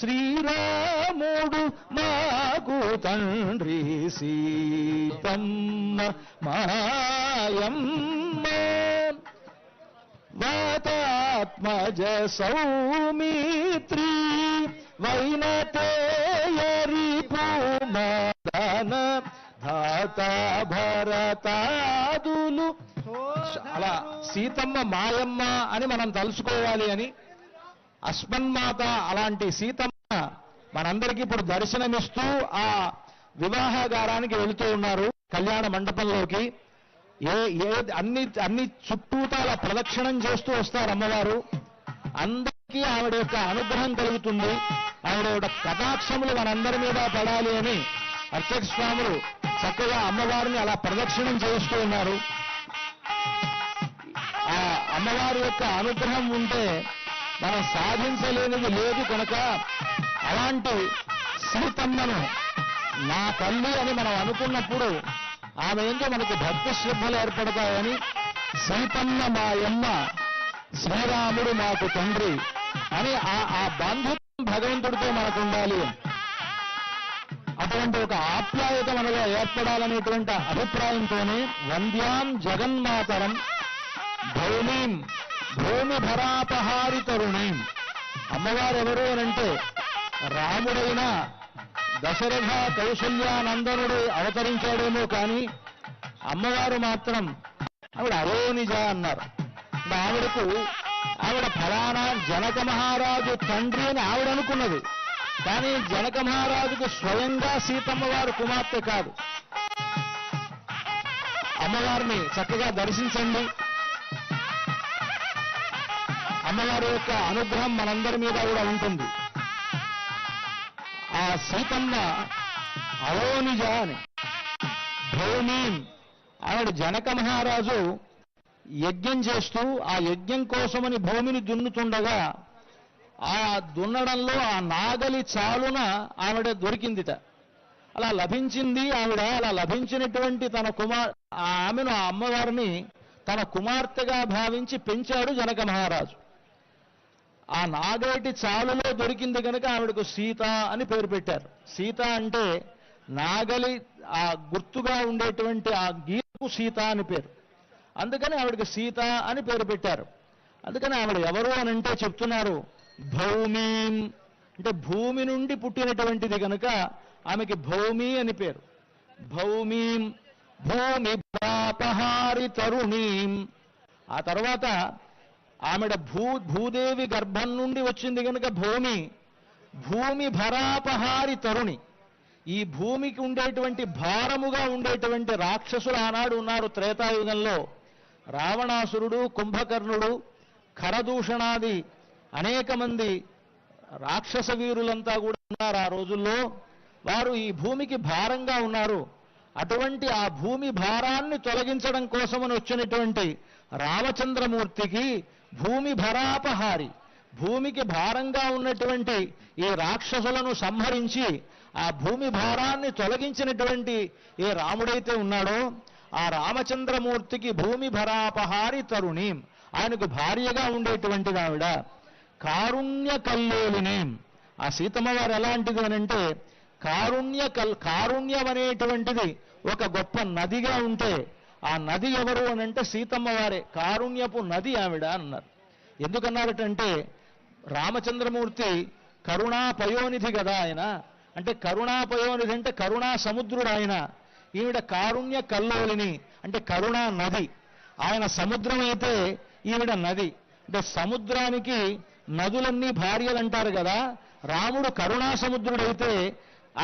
శ్రీరాముడు మాకు తండ్రి సీతమ్మ మాయమ్మ వాతాత్మజ సౌమిత్రి వైనతేయరి పూమదన ధాత భరతాదులు. అలా సీతమ్మ మాయమ్మ అని మనం తలుసుకోవాలి అని అస్మన్మాత అలాంటి సీతమ్మ మనందరికీ ఇప్పుడు దర్శనమిస్తూ ఆ వివాహగారానికి వెళుతూ ఉన్నారు. కళ్యాణ మండపంలోకి అన్ని చుట్టూతాల ప్రదక్షిణం చేస్తూ వస్తారు అమ్మవారు. అందరికీ ఆవిడ యొక్క అనుగ్రహం కలుగుతుంది. ఆవిడ యొక్క కటాక్షములు మనందరి మీద పడాలి అని అర్చక స్వాములు చక్కగా అమ్మవారిని అలా ప్రదక్షిణం చేస్తూ ఉన్నారు. ఆ అమ్మవారి యొక్క అనుగ్రహం ఉంటే మనం సాధించలేనిది లేదు కనుక అలాంటి సీతమ్మను నా తల్లి అని మనం అనుకున్నప్పుడు ఆమె ఏంటో మనకు భక్తి శ్రద్ధలు ఏర్పడతాయని సీతమ్మ మాయమ్మ శ్రీరాముడు మాకు తండ్రి అని ఆ బాంధవ్యం భగవంతుడితో మనకు ఉండాలి. అటువంటి ఒక ఆప్యాయత మనలో ఏర్పడాలనేటువంటి అభిప్రాయంతోనే వంద్యాం జగన్మాతరం భౌమీం భూమి భరాపహారి తరుణీం. అమ్మవారు ఎవరు అనంటే రాముడైన దశరథ కౌశల్యానందనుడు అవతరించాడేమో కానీ అమ్మవారు మాత్రం ఆవిడ అరోనిజ అన్నారు. ఆవిడ ఫలానా జనక మహారాజు తండ్రి అని ఆవిడ అనుకున్నది. కానీ జనక మహారాజుకు స్వయంగా సీతమ్మ వారు కుమార్తె కాదు. అమ్మవారిని చక్కగా దర్శించండి. అమ్మవారి యొక్క అనుగ్రహం మనందరి మీద కూడా ఉంటుంది. ఆ సీతమ్మ అరోనిజ అని భూమిం ఆవిడ జనక మహారాజు యజ్ఞం చేస్తూ ఆ యజ్ఞం కోసమని భూమిని దున్నుతుండగా ఆ దున్నడంలో ఆ నాగలి చాలున ఆవిడ దొరికిందిట. అలా లభించింది ఆవిడ. అలా లభించినటువంటి తన ఆమెను ఆ అమ్మవారిని తన కుమార్తెగా భావించి పెంచాడు జనక మహారాజు. ఆ నాగేటి చాలులో దొరికింది కనుక ఆవిడకు సీత అని పేరు పెట్టారు. సీత అంటే నాగలి ఆ గుర్తుగా ఉండేటువంటి ఆ గీతకు సీత అని పేరు. అందుకని ఆవిడకి సీత అని పేరు పెట్టారు. అందుకని ఆవిడ ఎవరు అని అంటే చెప్తున్నారు భౌమీం అంటే భూమి నుండి పుట్టినటువంటిది కనుక ఆమెకి భౌమి అని పేరు. భౌమీం భూమి భరాపహారి తరుణీం. ఆ తర్వాత ఆమెడ భూదేవి గర్భం నుండి వచ్చింది కనుక భూమి భరాపహారి తరుణి. ఈ భూమికి ఉండేటువంటి భారముగా ఉండేటువంటి రాక్షసులు ఆనాడు ఉన్నారు త్రేతాయుగంలో. రావణాసురుడు, కుంభకర్ణుడు, ఖరదూషణాది అనేక మంది రాక్షస వీరులంతా కూడా ఉన్నారు ఆ రోజుల్లో. వారు ఈ భూమికి భారంగా ఉన్నారు. అటువంటి ఆ భూమి భారాన్ని తొలగించడం కోసమని వచ్చినటువంటి రామచంద్రమూర్తికి భూమి భరాపహారి, భూమికి భారంగా ఉన్నటువంటి ఈ రాక్షసులను సంహరించి ఆ భూమి భారాన్ని తొలగించినటువంటి ఏ రాముడైతే ఉన్నాడో ఆ రామచంద్రమూర్తికి భూమి భరాపహారి తరుణీం, ఆయనకు భార్యగా ఉండేటువంటిది ఆవిడ. కారుణ్య కల్లోలినీం. ఆ సీతమ్మ వారు ఎలాంటిది అనంటే కారుణ్యం అనేటువంటిది ఒక గొప్ప నదిగా ఉంటే ఆ నది ఎవరు అనంటే సీతమ్మ వారే. కారుణ్యపు నది ఆవిడ అన్నారు. ఎందుకన్నారటంటే రామచంద్రమూర్తి కరుణాపయోనిధి కదా ఆయన. అంటే కరుణాపయోనిధి అంటే కరుణా సముద్రుడు ఆయన. ఈవిడ కారుణ్య కల్లోలిని అంటే కరుణా నది. ఆయన సముద్రం అయితే ఈవిడ నది. అంటే సముద్రానికి నదులన్నీ భార్యలు అంటారు కదా. రాముడు కరుణా సముద్రుడైతే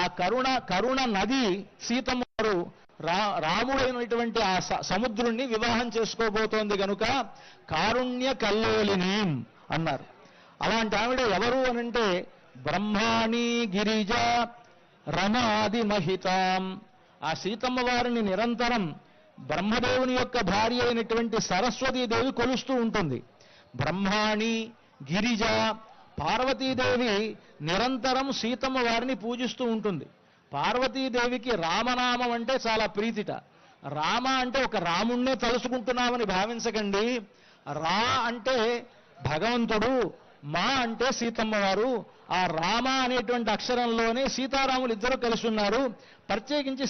ఆ కరుణ నది సీతమ్మ వారు రాముడైనటువంటి ఆ సముద్రుణ్ణి వివాహం చేసుకోబోతోంది కనుక కారుణ్య కల్లోలిని అన్నారు. అలాంటి ఆవిడ ఎవరు అనంటే బ్రహ్మాణి గిరిజ రమాది మహితాం. ఆ సీతమ్మ వారిని నిరంతరం బ్రహ్మదేవుని యొక్క భార్య అయినటువంటి సరస్వతీదేవి కొలుస్తూ ఉంటుంది. బ్రహ్మాణి గిరిజ పార్వతీదేవి నిరంతరం సీతమ్మ వారిని పూజిస్తూ ఉంటుంది. పార్వతీదేవికి రామనామం అంటే చాలా ప్రీతిట. రామ అంటే ఒక రాముణ్ణే తలుసుకుంటున్నామని భావించకండి. రా అంటే భగవంతుడు, మా అంటే సీతమ్మ వారు, ఆ రామ అనేటువంటి అక్షరంలోనే సీతారాములు ఇద్దరు కలిసి ఉన్నారు. ప్రత్యేకించి